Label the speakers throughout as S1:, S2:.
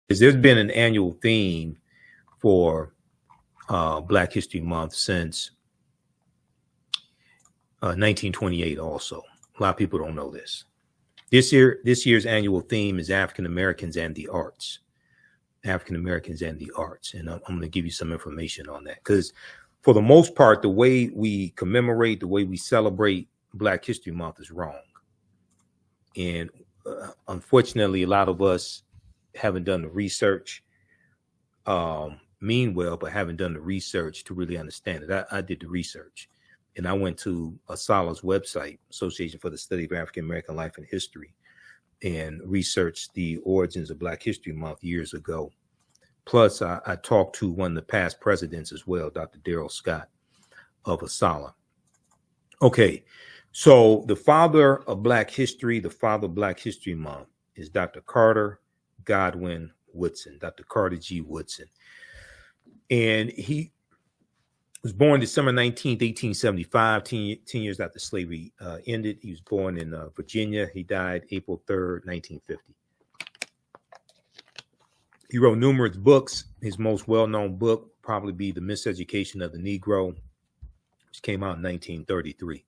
S1: There's been an annual theme for Black History Month since 1928 also. A lot of people don't know this. This year's annual theme is African Americans and the Arts. African Americans and the Arts. And I'm going to give you some information on that. Because for the most part, the way we commemorate, the way we celebrate Black History Month is wrong. And unfortunately, a lot of us haven't done the research, mean well, but haven't done the research to really understand it. I did the research, and I went to ASALH's website, Association for the Study of African American Life and History, and researched the origins of Black History Month years ago. Plus, I talked to one of the past presidents as well, Dr. Darrell Scott of ASALH. Okay, so the father of Black history, the father of Black History Month is Dr. Carter Godwin Woodson, Dr. Carter G. Woodson. And he was born December 19th, 1875, 10 years after slavery ended. He was born in Virginia. He died April 3rd, 1950. He wrote numerous books. His most well-known book would probably be The Miseducation of the Negro, which came out in 1933.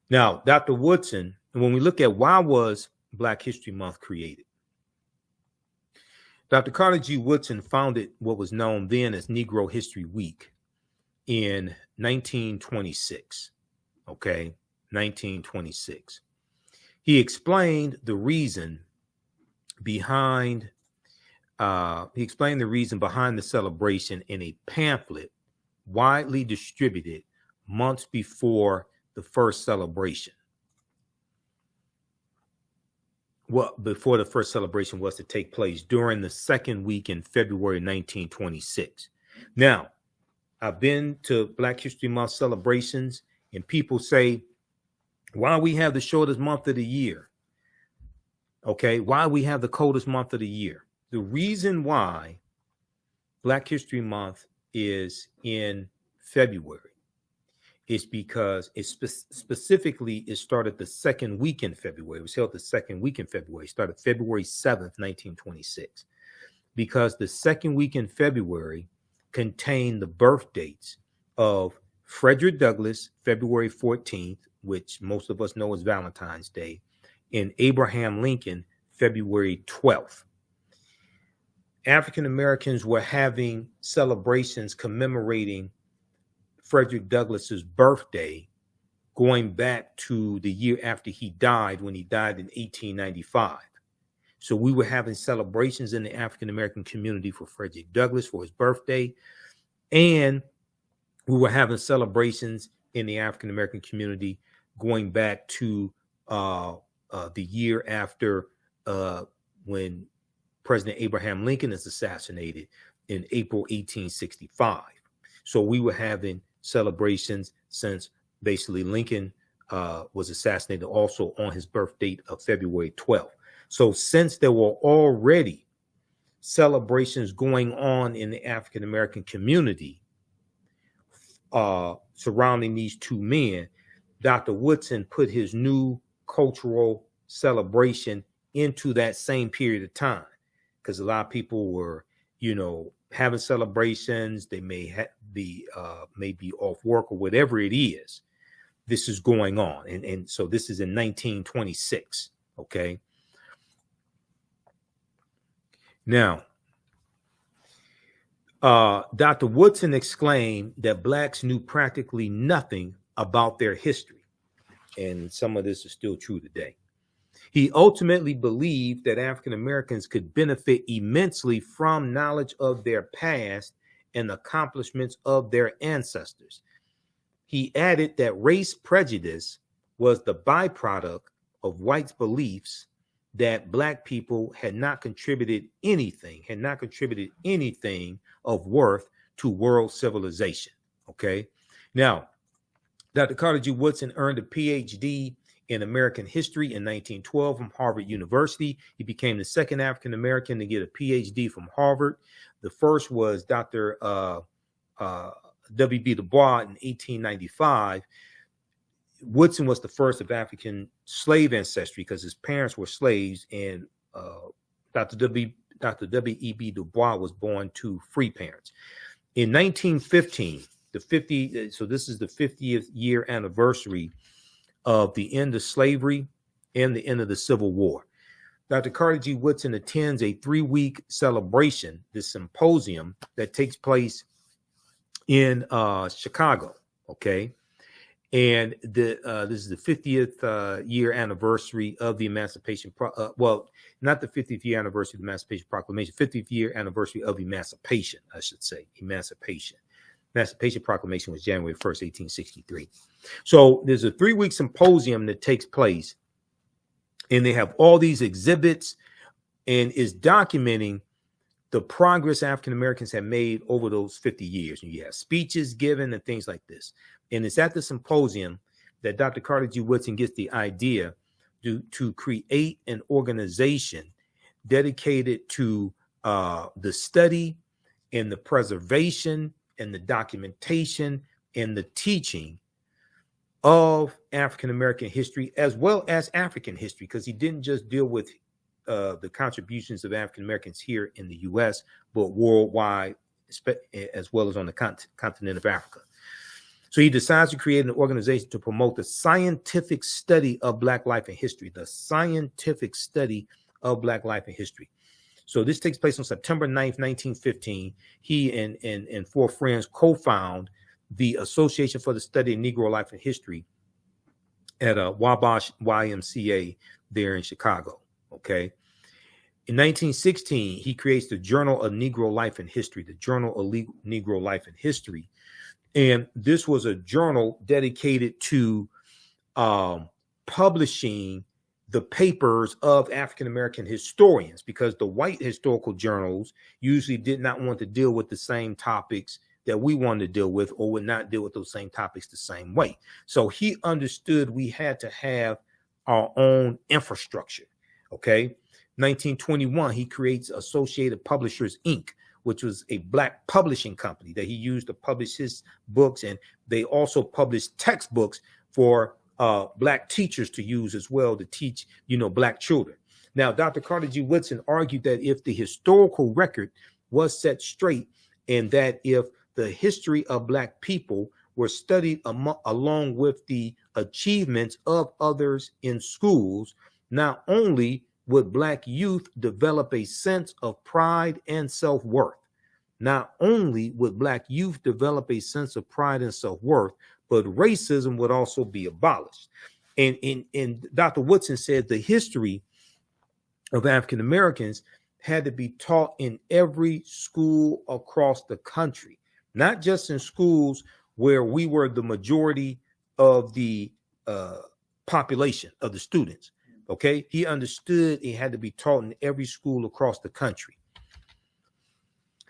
S1: Now, Dr. Woodson, when we look at why was Black History Month created, Dr. Carter G. Woodson founded what was known then as Negro History Week in 1926. Okay, 1926. He explained the reason behind the celebration in a pamphlet widely distributed months before the first celebration. Well, before the first celebration was to take place during the second week in February 1926. Now, I've been to Black History Month celebrations, and people say, why we have the shortest month of the year? Okay, why we have the coldest month of the year? The reason why Black History Month is in February is because it specifically it started the second week in February. It was held the second week in February. It started February 7th, 1926. Because the second week in February contained the birth dates of Frederick Douglass, February 14th, which most of us know as Valentine's Day, and Abraham Lincoln, February 12th. African Americans were having celebrations commemorating Frederick Douglass's birthday going back to the year after he died, when he died in 1895. So we were having celebrations in the African American community for Frederick Douglass for his birthday, and we were having celebrations in the African American community going back to the year after when President Abraham Lincoln is assassinated in April 1865. So we were having celebrations since basically Lincoln was assassinated also on his birth date of February 12th. So since there were already celebrations going on in the African American community surrounding these two men, Dr. Woodson put his new cultural celebration into that same period of time, because a lot of people were, having celebrations. They may be off work or whatever it is. This is going on, and so this is in 1926. Okay. Now, Dr. Woodson exclaimed that Blacks knew practically nothing about their history, and some of this is still true today. He ultimately believed that African Americans could benefit immensely from knowledge of their past and accomplishments of their ancestors. He added that race prejudice was the byproduct of whites' beliefs that Black people had not contributed anything of worth to world civilization. Okay. Now, Dr. Carter G. Woodson earned a PhD in American history in 1912 from Harvard University. He became the second African American to get a PhD from Harvard. The first was Dr. W.B. Du Bois in 1895. Woodson was the first of African slave ancestry because his parents were slaves, and Dr. Dr. W.E.B. Du Bois was born to free parents. In 1915, so this is the 50th year anniversary of the end of slavery and the end of the Civil War. Dr. Carter G. Woodson attends a 3-week celebration, this symposium that takes place in Chicago, okay? And this is the 50th year anniversary of the Emancipation, well, not the 50th year anniversary of the Emancipation Proclamation, 50th year anniversary of Emancipation, I should say, Emancipation. Emancipation Proclamation was January 1st, 1863. So there's a 3-week symposium that takes place, and they have all these exhibits and is documenting the progress African Americans have made over those 50 years. And you have speeches given and things like this. And it's at the symposium that Dr. Carter G. Woodson gets the idea to create an organization dedicated to the study and the preservation and the documentation and the teaching of African American history as well as African history, because he didn't just deal with the contributions of African Americans here in the U.S., but worldwide, as well as on the continent of Africa. So he decides to create an organization to promote the scientific study of Black life and history, the scientific study of Black life and history. So this takes place on September 9th, 1915. He and 4 friends co-found the Association for the Study of Negro Life and History at Wabash YMCA there in Chicago, okay? In 1916, he creates the Journal of Negro Life and History, the Journal of Negro Life and History. And this was a journal dedicated to publishing the papers of African-American historians, because the white historical journals usually did not want to deal with the same topics that we wanted to deal with, or would not deal with those same topics the same way. So he understood we had to have our own infrastructure, okay? 1921, he creates Associated Publishers, Inc., which was a Black publishing company that he used to publish his books. And they also published textbooks for Black teachers to use as well to teach, Black children. Now, Dr. Carter G. Woodson argued that if the historical record was set straight, and that if the history of Black people were studied along with the achievements of others in schools, not only would Black youth develop a sense of pride and self-worth. Not only would Black youth develop a sense of pride and self-worth, but racism would also be abolished. And Dr. Woodson said the history of African Americans had to be taught in every school across the country, not just in schools where we were the majority of the population of the students. Okay, he understood it had to be taught in every school across the country.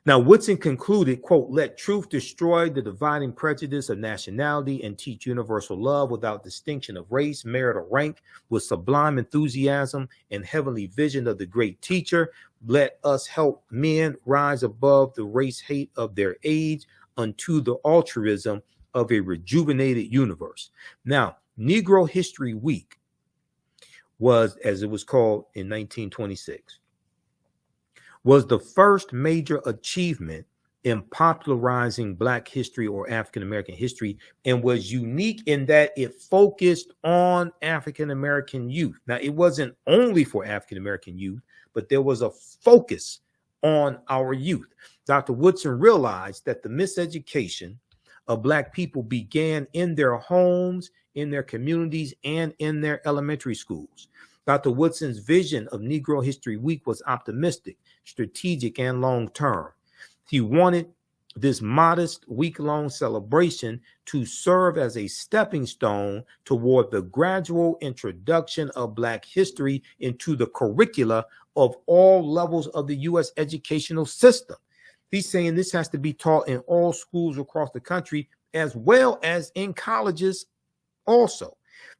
S1: Now, Woodson concluded, quote, "Let truth destroy the dividing prejudice of nationality and teach universal love without distinction of race, merit, or rank, with sublime enthusiasm and heavenly vision of the great teacher. Let us help men rise above the race hate of their age unto the altruism of a rejuvenated universe." Now, Negro History Week was, as it was called in 1926, was the first major achievement in popularizing Black history or African American history, and was unique in that it focused on African American youth. Now, it wasn't only for African American youth, but there was a focus on our youth. Dr. Woodson realized that the miseducation of Black people began in their homes, in their communities, and in their elementary schools. Dr. Woodson's vision of Negro History Week was optimistic, strategic, and long-term. He wanted this modest week-long celebration to serve as a stepping stone toward the gradual introduction of Black history into the curricula of all levels of the U.S. educational system. He's saying this has to be taught in all schools across the country, as well as in colleges also.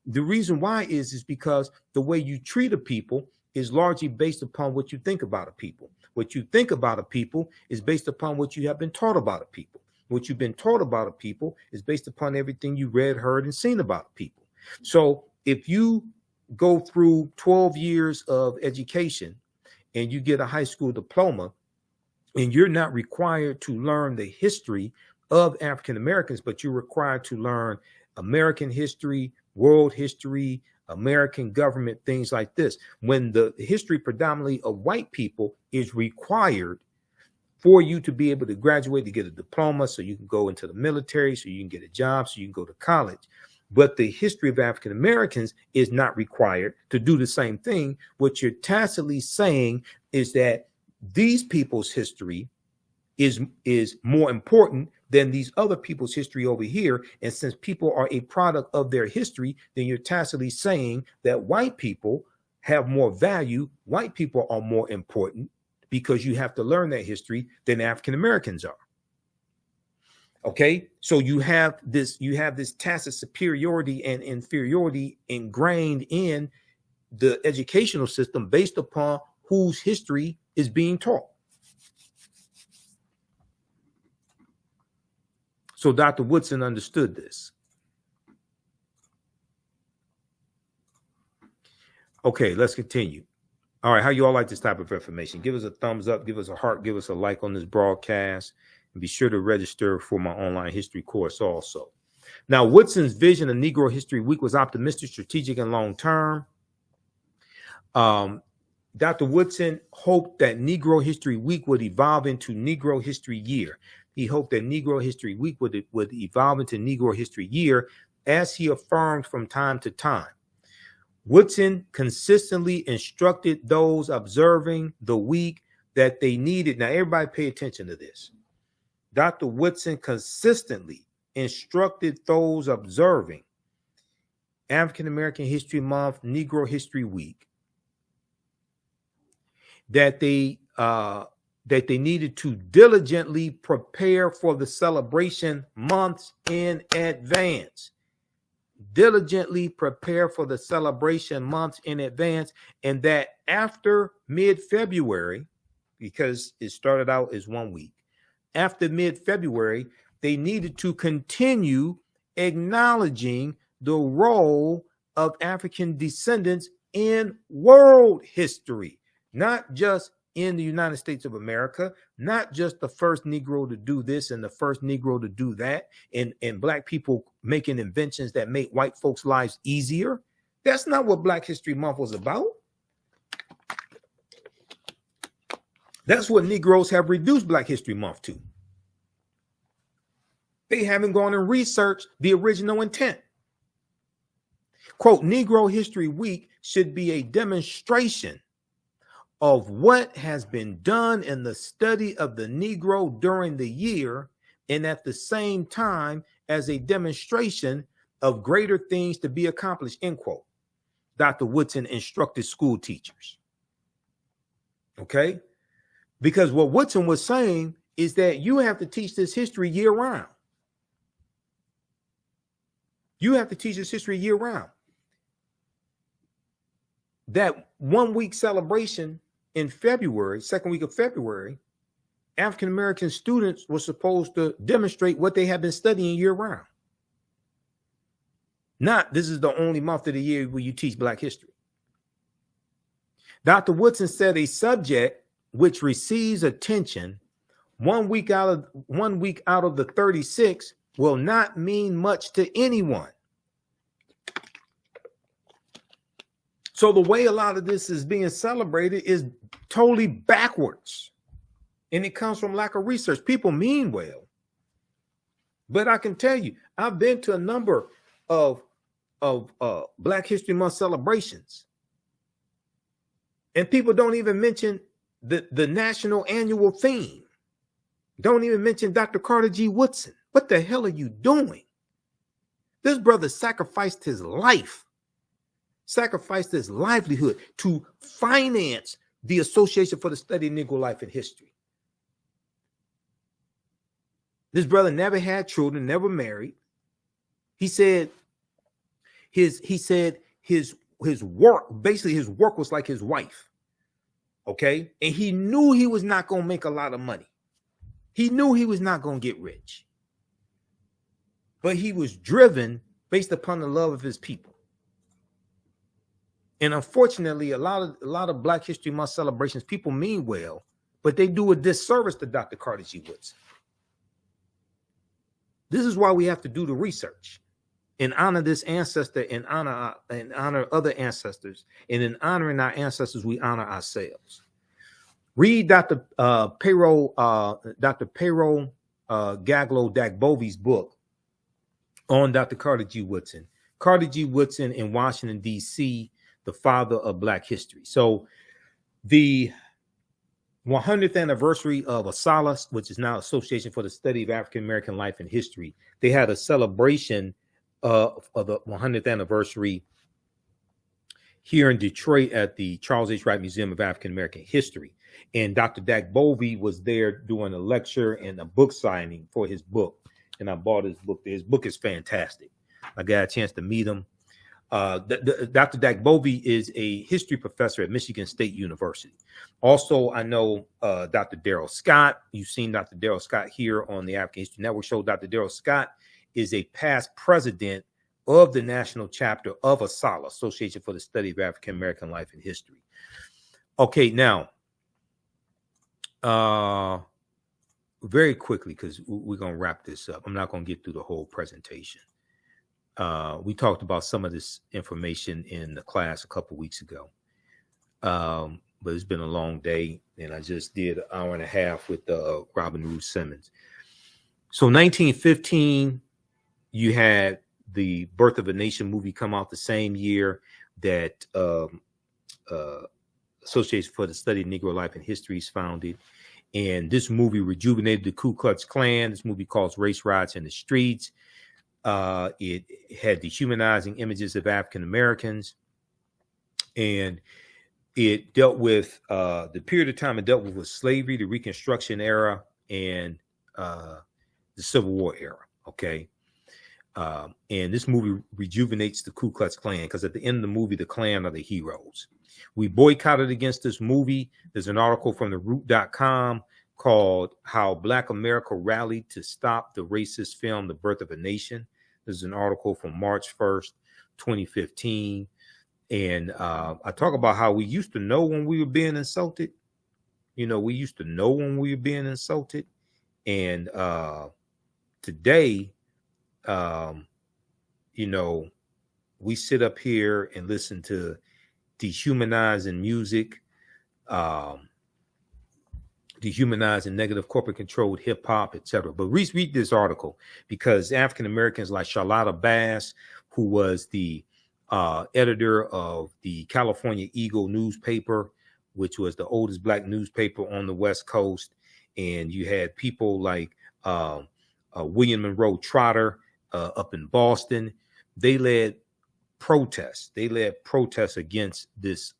S1: The reason why is because the way you treat a people is largely based upon what you think about a people. What you think about a people is based upon what you have been taught about a people. What you've been taught about a people is based upon everything you read, heard, and seen about a people. So if you go through 12 years of education and you get a high school diploma, and you're not required to learn the history of African Americans, but you're required to learn American history, world history, American government, things like this. When the history predominantly of white people is required for you to be able to graduate, to get a diploma, so you can go into the military, so you can get a job, so you can go to college. But the history of African Americans is not required to do the same thing. What you're tacitly saying is that these people's history is more important than these other people's history over here. And since people are a product of their history, then you're tacitly saying that white people have more value. White people are more important because you have to learn that history than African Americans are. Okay, so you have this tacit superiority and inferiority ingrained in the educational system based upon whose history is being taught. So Dr. Woodson understood this. Okay, let's continue. All right, how you all like this type of information? Give us a thumbs up, give us a heart, give us a like on this broadcast, and be sure to register for my online history course also. Now, Woodson's vision of Negro History Week was optimistic, strategic, and long-term. Dr. Woodson hoped that Negro History Week would evolve into Negro History Year. He hoped that Negro History Week would evolve into Negro History Year, as he affirmed from time to time. Woodson consistently instructed those observing the week that they needed. Now, everybody pay attention to this. Dr. Woodson consistently instructed those observing African American History Month, Negro History Week, that they needed to diligently prepare for the celebration months in advance. Diligently prepare for the celebration months in advance, and that after mid-February, because it started out as 1 week, after mid-February, they needed to continue acknowledging the role of African descendants in world history, not just in the United States of America, not just the first Negro to do this and the first Negro to do that, and Black people making inventions that make white folks' lives easier. That's not what Black History Month was about. That's what Negroes have reduced Black History Month to. They haven't gone and researched the original intent. Quote, Negro History Week should be a demonstration of what has been done in the study of the Negro during the year, and at the same time as a demonstration of greater things to be accomplished, end quote. Dr. Woodson instructed school teachers. Okay? Because what Woodson was saying is that you have to teach this history year round. You have to teach this history year round. That 1 week celebration in February, second week of February, African American students were supposed to demonstrate what they have been studying year round. Not this is the only month of the year where you teach Black history. Dr. Woodson said a subject which receives attention 1 week out of the 36 will not mean much to anyone. So the way a lot of this is being celebrated is totally backwards. And it comes from lack of research. People mean well. But I can tell you, I've been to a number of Black History Month celebrations. And people don't even mention the national annual theme. Don't even mention Dr. Carter G. Woodson. What the hell are you doing? This brother sacrificed his life, sacrificed his livelihood to finance the Association for the Study of Negro Life and History. This brother never had children, never married. He said his work, basically his work was like his wife. Okay. And he knew he was not going to make a lot of money. He knew he was not going to get rich. But he was driven based upon the love of his people. And unfortunately, a lot of Black History Month celebrations, people mean well, but they do a disservice to Dr. Carter G. Woodson. This is why we have to do the research and honor this ancestor and honor other ancestors. And in honoring our ancestors, we honor ourselves. Read Dr. Pero Gaglo Dagbovi's book on Dr. Carter G. Woodson. Carter G. Woodson in Washington, D.C., the father of Black history. So the 100th anniversary of ASALH, which is now Association for the Study of African American Life and History, they had a celebration of the 100th anniversary here in Detroit at the Charles H. Wright Museum of African American History. And Dr. Dagbovi was there doing a lecture and a book signing for his book. And I bought his book. His book is fantastic. I got a chance to meet him. Dr. Dagbovi is a history professor at Michigan State University. Also, I know Dr. Darrell Scott. You've seen Dr. Darrell Scott here on the African History Network show. Dr. Darrell Scott is a past president of the national chapter of ASALH, Association for the Study of African American Life and History. Okay, now, very quickly, because we're going to wrap this up. I'm not going to get through the whole presentation. We talked about some of this information in the class a couple weeks ago, but it's been a long day, and I just did an hour and a half with Robin Ruth Simmons. So 1915, you had the Birth of a Nation movie come out the same year that Association for the Study of Negro Life and History is founded. And this movie rejuvenated the Ku Klux Klan. This movie calls Race Riots in the Streets. It had dehumanizing images of African Americans, and it dealt with the period of time it dealt with was slavery, the Reconstruction era, and the Civil War era. Okay, and this movie rejuvenates the Ku Klux Klan because at the end of the movie, the Klan are the heroes. We boycotted against this movie. There's an article from the Root.com called "How Black America Rallied to Stop the Racist Film, The Birth of a Nation." There's an article from March 1st, 2015. And I talk about how we used to know when we were being insulted. You know, we used to know when we were being insulted. And today, you know, we sit up here and listen to dehumanizing music, dehumanizing negative corporate controlled hip hop, etc. But read this article because African Americans like Charlotta Bass, who was the editor of the California Eagle newspaper, which was the oldest Black newspaper on the West Coast, and you had people like William Monroe Trotter up in Boston. They led protests. They led protests against this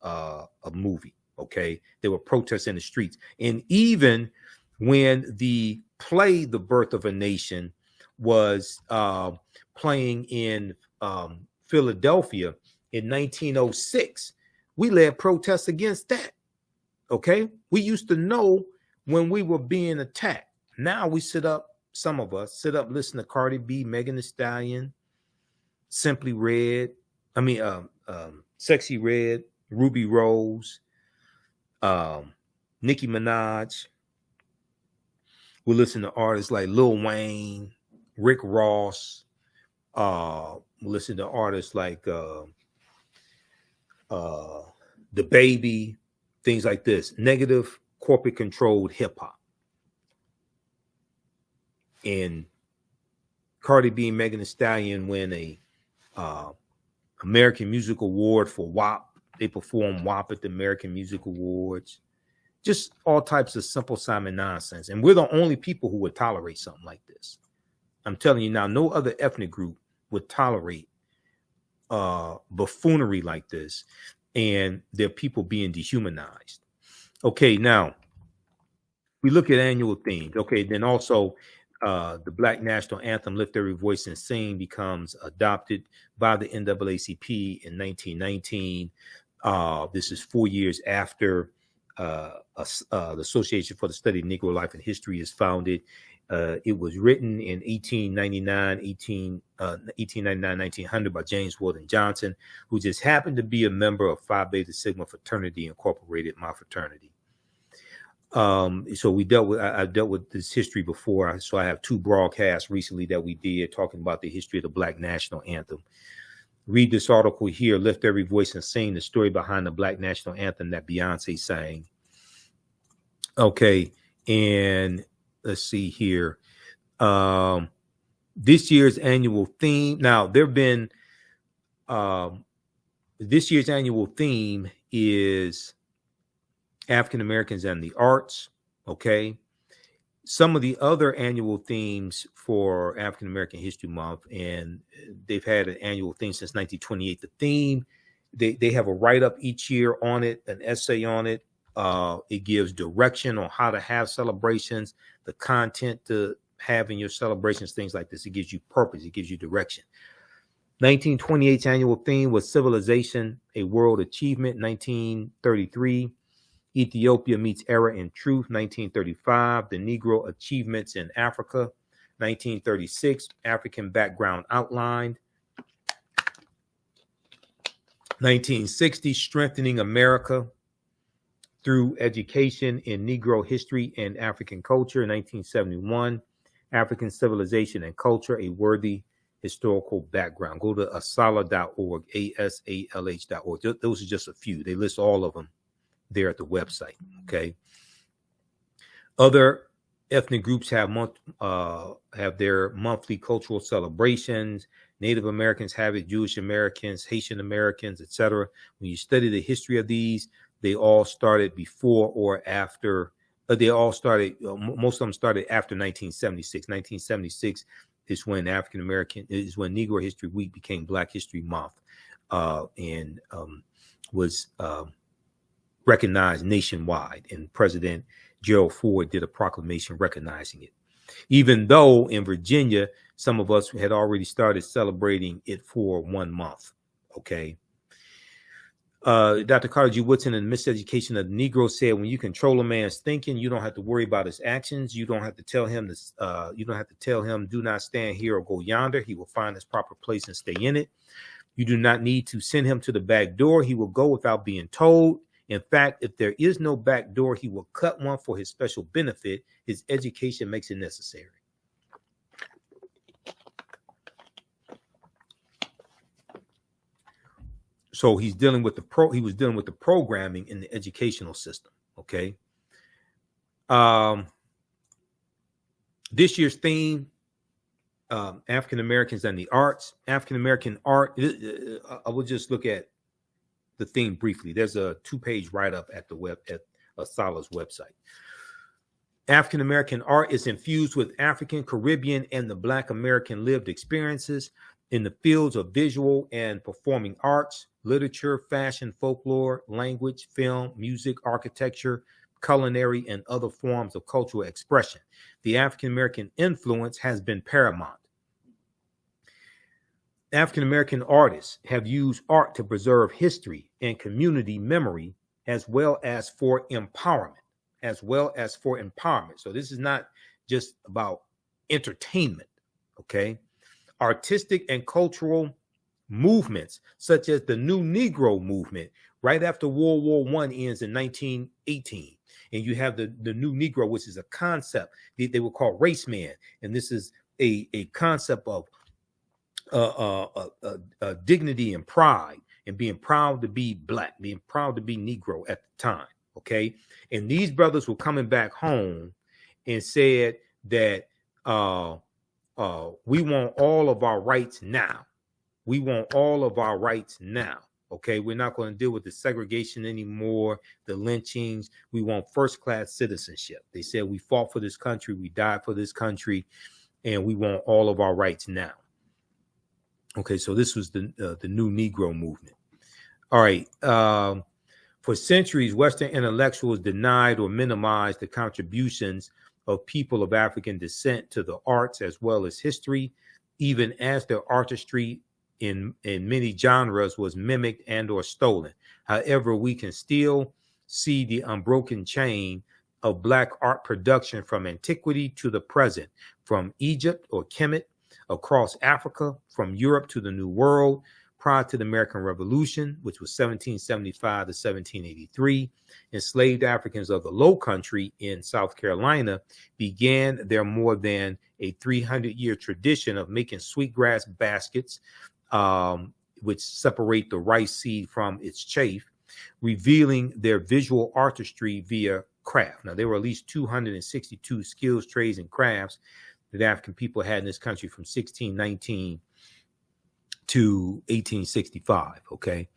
S1: movie. Okay, there were protests in the streets. And even when the play The Birth of a Nation was playing in Philadelphia in 1906, we led protests against that. Okay, we used to know when we were being attacked. Now we sit up, some of us sit up, listen to Cardi B, Megan Thee Stallion, Simply Red, Sexy Red, Ruby Rose, Nicki Minaj. We listen to artists like Lil Wayne, Rick Ross. We listen to artists like The Baby, things like this. Negative corporate controlled hip hop. And Cardi B and Megan Thee Stallion win a American Music Award for WAP. They perform WAP at the American Music Awards. Just all types of Simple Simon nonsense. And we're the only people who would tolerate something like this. I'm telling you now, no other ethnic group would tolerate buffoonery like this. And their people being dehumanized. Okay, now, we look at annual themes. Okay, then also the Black National Anthem, Lift Every Voice and Sing, becomes adopted by the NAACP in 1919. This is 4 years after the Association for the Study of Negro Life and History is founded. It was written in 1900 by James Weldon Johnson, who just happened to be a member of Phi Beta Sigma Fraternity Incorporated, my fraternity. So I dealt with this history before. So I have 2 broadcasts recently that we did talking about the history of the Black National Anthem. Read this article here, Lift Every Voice and Sing, the story behind the Black National Anthem that Beyonce sang. Okay, and let's see here. This year's annual theme. Now, this year's annual theme is African Americans and the Arts. Okay. Some of the other annual themes for African American History Month, and they've had an annual theme since 1928. The theme, they have a write-up each year on it, an essay on it. It gives direction on how to have celebrations, the content to have in your celebrations, things like this. It gives you purpose. It gives you direction. 1928's annual theme was Civilization, a World Achievement. 1933, Ethiopia Meets Error in Truth. 1935, The Negro Achievements in Africa. 1936, African Background Outlined. 1960, Strengthening America Through Education in Negro History and African Culture. 1971, African Civilization and Culture, A Worthy Historical Background. Go to asalh.org, asalh.org. Those are just a few. They list all of them there at the website. Okay. Other ethnic groups have their monthly cultural celebrations. Native Americans have it, Jewish Americans, Haitian Americans, etc. When you study the history of these, they all started before or after. Most of them started after 1976. 1976 is when Negro History Week became Black History Month, and was recognized nationwide. And President Gerald Ford did a proclamation recognizing it. Even though in Virginia, some of us had already started celebrating it for 1 month. Okay. Dr. Carter G. Woodson in Miseducation of the Negro said, when you control a man's thinking, you don't have to worry about his actions. You don't have to tell him this. You don't have to tell him, do not stand here or go yonder. He will find his proper place and stay in it. You do not need to send him to the back door. He will go without being told. In fact, if there is no back door, he will cut one for his special benefit. His education makes it necessary. So he's dealing with he was dealing with the programming in the educational system. Okay. This year's theme, African Americans and the Arts. African American art. I will just look at the theme briefly. There's a 2-page write-up at ASALH's website. African American art is infused with African, Caribbean, and the Black American lived experiences in the fields of visual and performing arts, literature, fashion, folklore, language, film, music, architecture, culinary, and other forms of cultural expression. The African American influence has been paramount. African American artists have used art to preserve history and community memory, as well as for empowerment. So this is not just about entertainment. Okay. Artistic and cultural movements such as the New Negro movement right after World War I ends in 1918. And you have the New Negro, which is a concept they were called race man. And this is a concept of dignity and pride, and being proud to be Black, being proud to be Negro at the time. Okay. And these brothers were coming back home and said that we want all of our rights now. We want all of our rights now. Okay. We're not going to deal with the segregation anymore, the lynchings. We want first-class citizenship. They said we fought for this country, we died for this country, and we want all of our rights now. Okay, so this was the New Negro movement. All right. For centuries, Western intellectuals denied or minimized the contributions of people of African descent to the arts as well as history, even as their artistry in many genres was mimicked and or stolen. However, we can still see the unbroken chain of Black art production from antiquity to the present, from Egypt or Kemet, across Africa, from Europe to the New World. Prior to the American Revolution, which was 1775 to 1783, enslaved Africans of the Low Country in South Carolina began their more than a 300-year tradition of making sweetgrass baskets, which separate the rice seed from its chaff, revealing their visual artistry via craft. Now, there were at least 262 skills, trades, and crafts that African people had in this country from 1619 to 1865. Okay.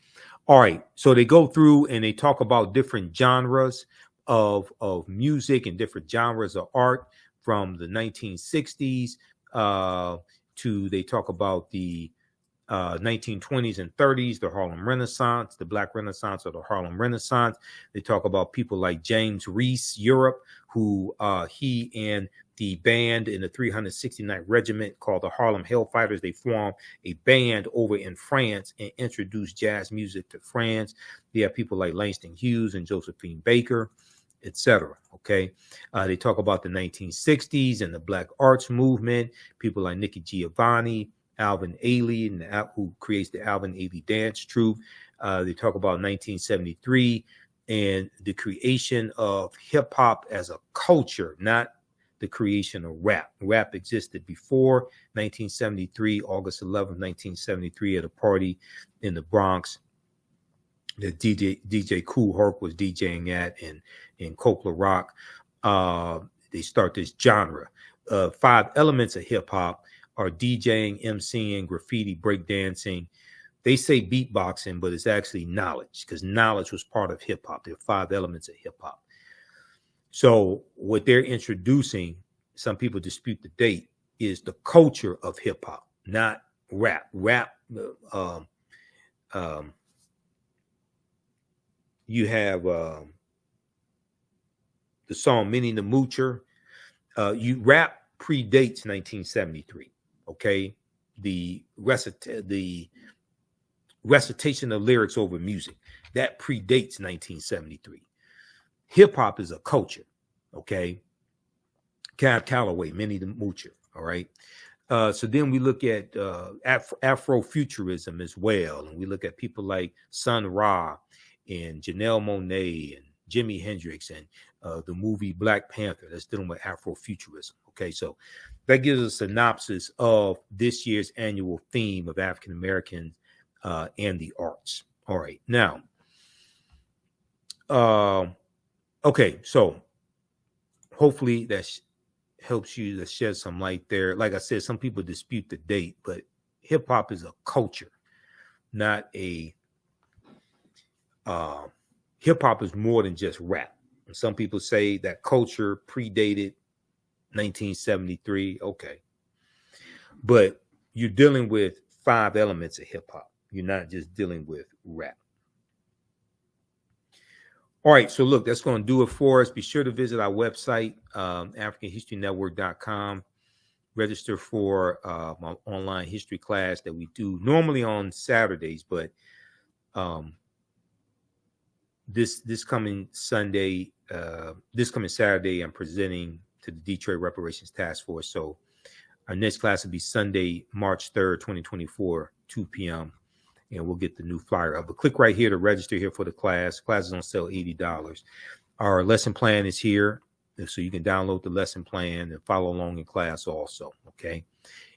S1: All right. So they go through and they talk about different genres of music and different genres of art from the 1960s to they talk about the 1920s and 30s, the Harlem Renaissance, the Black Renaissance or the Harlem Renaissance. They talk about people like James Reese, Europe, who he and the band in the 369th Regiment called the Harlem Hellfighters, they formed a band over in France and introduced jazz music to France. They have people like Langston Hughes and Josephine Baker, etc. Okay, they talk about the 1960s and the Black Arts Movement. People like Nikki Giovanni, Alvin Ailey, who creates the Alvin Ailey Dance Troupe. They talk about 1973 and the creation of hip hop as a culture, not the creation of rap. Rap existed before 1973, August 11th, 1973, at a party in the Bronx that DJ Kool Herc was DJing at in Copeland Rock. They start this genre. 5 elements of hip hop are DJing, MCing, graffiti, breakdancing. They say beatboxing, but it's actually knowledge, because knowledge was part of hip hop. There are 5 elements of hip hop. So what they're introducing, some people dispute the date, is the culture of hip hop, not rap. Rap, you have the song Minnie the Moocher. Rap predates 1973. Okay, the recitation of lyrics over music, that predates 1973. Hip hop is a culture. Okay, Cab Calloway, Minnie the Moocher. All right. So then we look at Afrofuturism as well, and we look at people like Sun Ra and Janelle Monáe and Jimi Hendrix and the movie Black Panther that's dealing with Afrofuturism. Okay, so that gives us a synopsis of this year's annual theme of African Americans and the arts. All right, now, okay, so hopefully that helps you to shed some light there. Like I said, some people dispute the date, but hip hop is a culture, not a hip hop is more than just rap. And some people say that culture predated 1973. Okay, but you're dealing with 5 elements of hip hop. You're not just dealing with rap. All right, so look, that's going to do it for us. Be sure to visit our website, AfricanHistoryNetwork.com. Register for my online history class that we do normally on Saturdays, but this coming Saturday, I'm presenting to the Detroit Reparations Task Force. So our next class will be Sunday, March 3rd, 2024, 2 p.m. And we'll get the new flyer up. But click right here to register here for the class. Class is on sale $80. Our lesson plan is here, so you can download the lesson plan and follow along in class also, okay?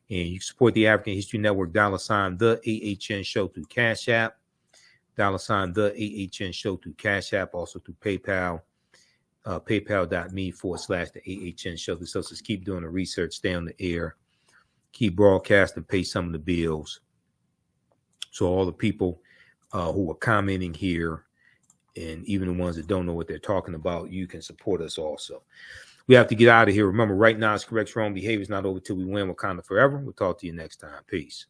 S1: And you can support the African History Network, $ the AHN Show through Cash App, $ the AHN Show through Cash App, also through PayPal, paypal.me/the AHN Show. This helps us keep doing the research, stay on the air, keep broadcasting, pay some of the bills. So all the people who are commenting here, and even the ones that don't know what they're talking about, you can support us also. We have to get out of here. Remember, right now it's correct, wrong behavior is not over till we win. Wakanda forever. We'll talk to you next time. Peace.